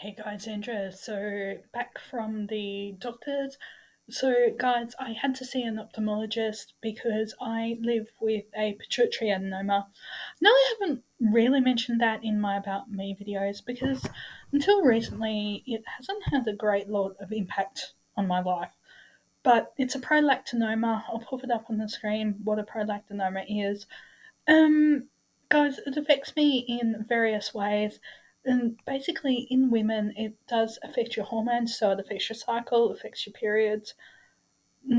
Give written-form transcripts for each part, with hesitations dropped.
Hey guys, Andrea. So back from the doctors. So guys, I had to see an ophthalmologist because I live with a pituitary adenoma. Now I haven't really mentioned that in my About Me videos because until recently it hasn't had a great lot of impact on my life. But it's a prolactinoma. I'll pop it up on the screen what a prolactinoma is. Um, Guys, it affects me in various ways. And basically, in women, it does affect your hormones, so it affects your cycle, affects your periods.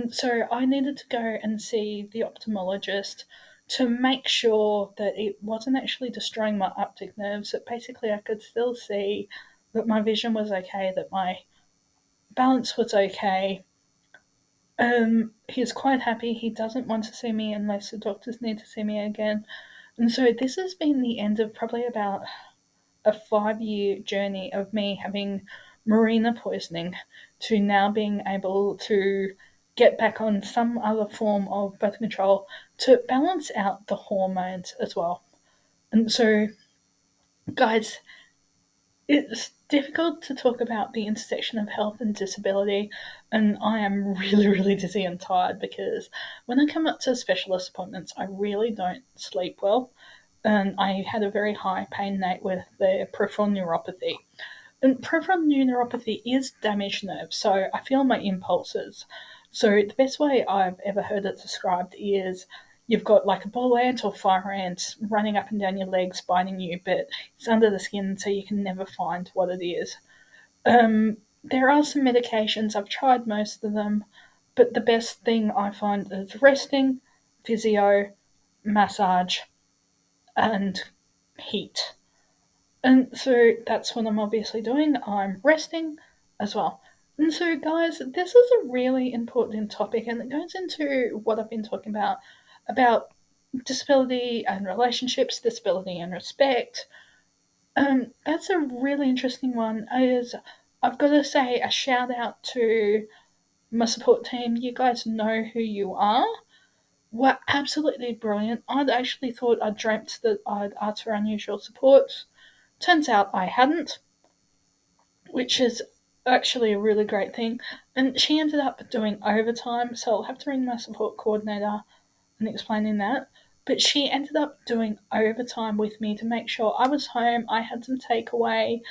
So I needed to go and see the ophthalmologist to make sure that it wasn't actually destroying my optic nerves, that basically I could still see, that my vision was okay, that my balance was okay. He's quite happy. He doesn't want to see me unless the doctors need to see me again. And so this has been the end of probably about a 5 year journey of me having marina poisoning to now being able to get back on some other form of birth control to balance out the hormones as well. And so, guys, it's difficult to talk about the intersection of health and disability, and I am really, really dizzy and tired because when I come up to specialist appointments, I really don't sleep well. And I had a very high pain rate with the peripheral neuropathy. And peripheral neuropathy is damaged nerves, so I feel my impulses. So the best way I've ever heard it described is you've got like a ball ant or fire ant running up and down your legs, biting you, but it's under the skin, so you can never find what it is. There are some medications, I've tried most of them, but the best thing I find is resting, physio, massage, and heat. And so that's what I'm obviously doing. I'm resting as well. And so, guys, this is a really important topic, and it goes into what I've been talking about disability and relationships, disability and respect. That's a really interesting one. Is I've got to say a shout out to my support team. You guys know who you are. Were absolutely brilliant. I'd actually thought I dreamt that I'd asked for unusual support. Turns out I hadn't, which is actually a really great thing. And she ended up doing overtime, so I'll have to ring my support coordinator and explaining that. But she ended up doing overtime with me to make sure I was home. I had some takeaway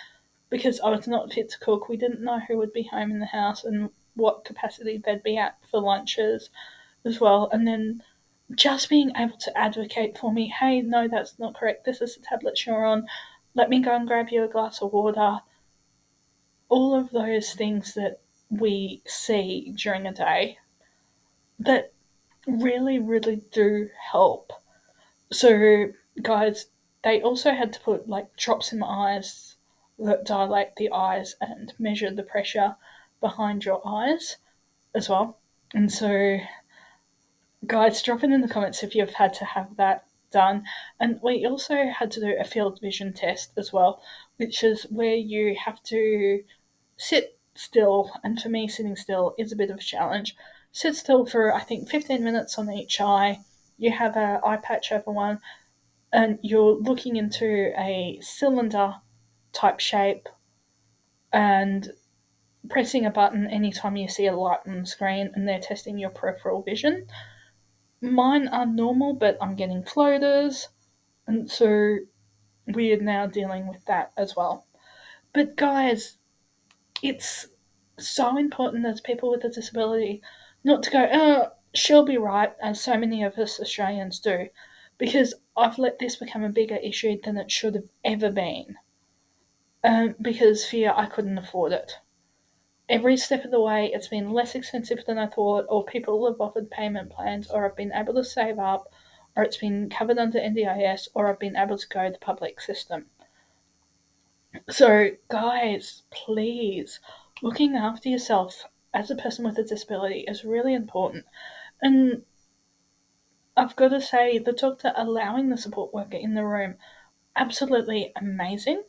because I was not fit to cook. We didn't know who would be home in the house and what capacity they'd be at for lunches as well. And then just being able to advocate for me, hey, no, that's not correct. This is the tablet you're on. Let me go and grab you a glass of water. All of those things that we see during a day that really, really do help. So, guys, they also had to put like drops in my eyes that dilate the eyes and measure the pressure behind your eyes as well. And so, guys, drop it in the comments if you've had to have that done. And we also had to do a field vision test as well, which is where you have to sit still, and for me, sitting still is a bit of a challenge. Sit still for I think 15 minutes on each eye. You have an eye patch over one, and you're looking into a cylinder type shape and pressing a button anytime you see a light on the screen, and they're testing your peripheral vision. Mine are normal, but I'm getting floaters, and so we are now dealing with that as well. But guys, it's so important as people with a disability not to go, oh, she'll be right, as so many of us Australians do, because I've let this become a bigger issue than it should have ever been. Because fear I couldn't afford it. Every step of the way, it's been less expensive than I thought, or people have offered payment plans, or I've been able to save up, or it's been covered under NDIS, or I've been able to go the public system. So, guys, please, looking after yourself as a person with a disability is really important. And I've got to say, the doctor allowing the support worker in the room, absolutely amazing.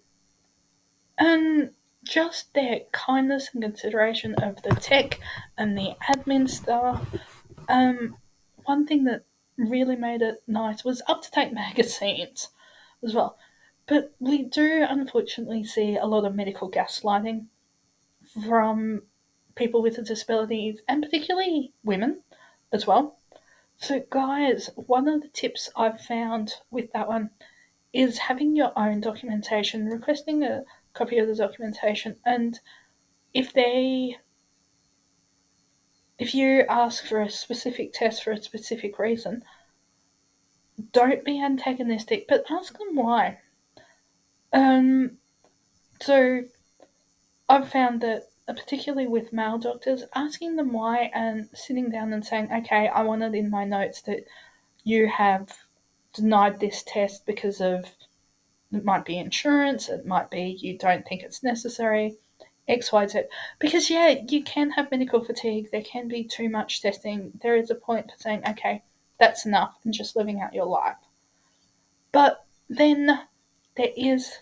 And just their kindness and consideration of the tech and the admin staff. One thing that really made it nice was up to date magazines as well. But we do unfortunately see a lot of medical gaslighting from people with disabilities, and particularly women as well. So, guys, one of the tips I've found with that one is having your own documentation, requesting a copy of the documentation, and if they if you ask for a specific test for a specific reason, don't be antagonistic, but ask them why. Um, so I've found that, particularly with male doctors, asking them why and sitting down and saying, okay, I want it in my notes that you have denied this test because of, it might be insurance, it might be you don't think it's necessary, X, Y, Z. Because, yeah, you can have medical fatigue, there can be too much testing. There is a point to saying, okay, that's enough, and just living out your life. But then there is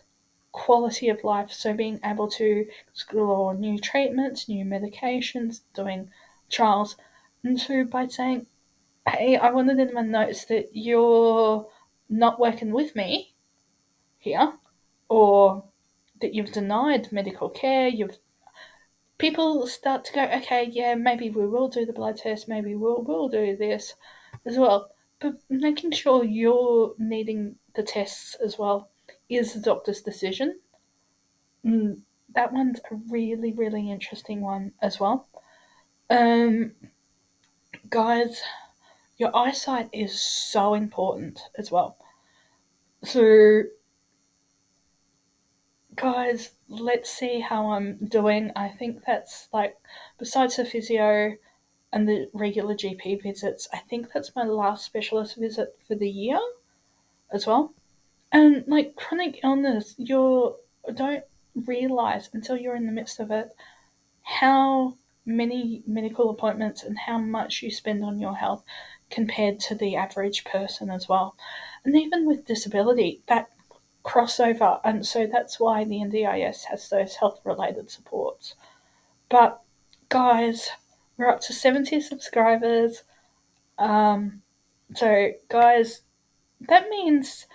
quality of life, so being able to explore new treatments, new medications, doing trials. And so by saying, hey, I wanted in my notes that you're not working with me here, or that you've denied medical care, you've people start to go, okay, yeah, maybe we will do the blood test, maybe we'll do this as well. But making sure you're needing the tests as well is the doctor's decision. Mm, that one's a really, really interesting one as well. Um, guys, your eyesight is so important as well. So, guys, let's see how I'm doing. I think that's like, besides the physio and the regular GP visits, I think that's my last specialist visit for the year as well. And like chronic illness, you don't realize until you're in the midst of it how many medical appointments and how much you spend on your health compared to the average person as well. And even with disability, that crossover, and so that's why the NDIS has those health related supports. But guys, we're up to 70 subscribers. So guys, that means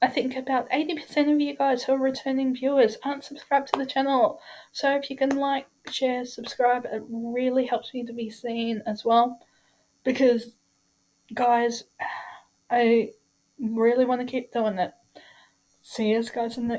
I think about 80% of you guys who are returning viewers aren't subscribed to the channel. So if you can like, share, subscribe, it really helps me to be seen as well. Because, guys, I really want to keep doing it. See you guys in the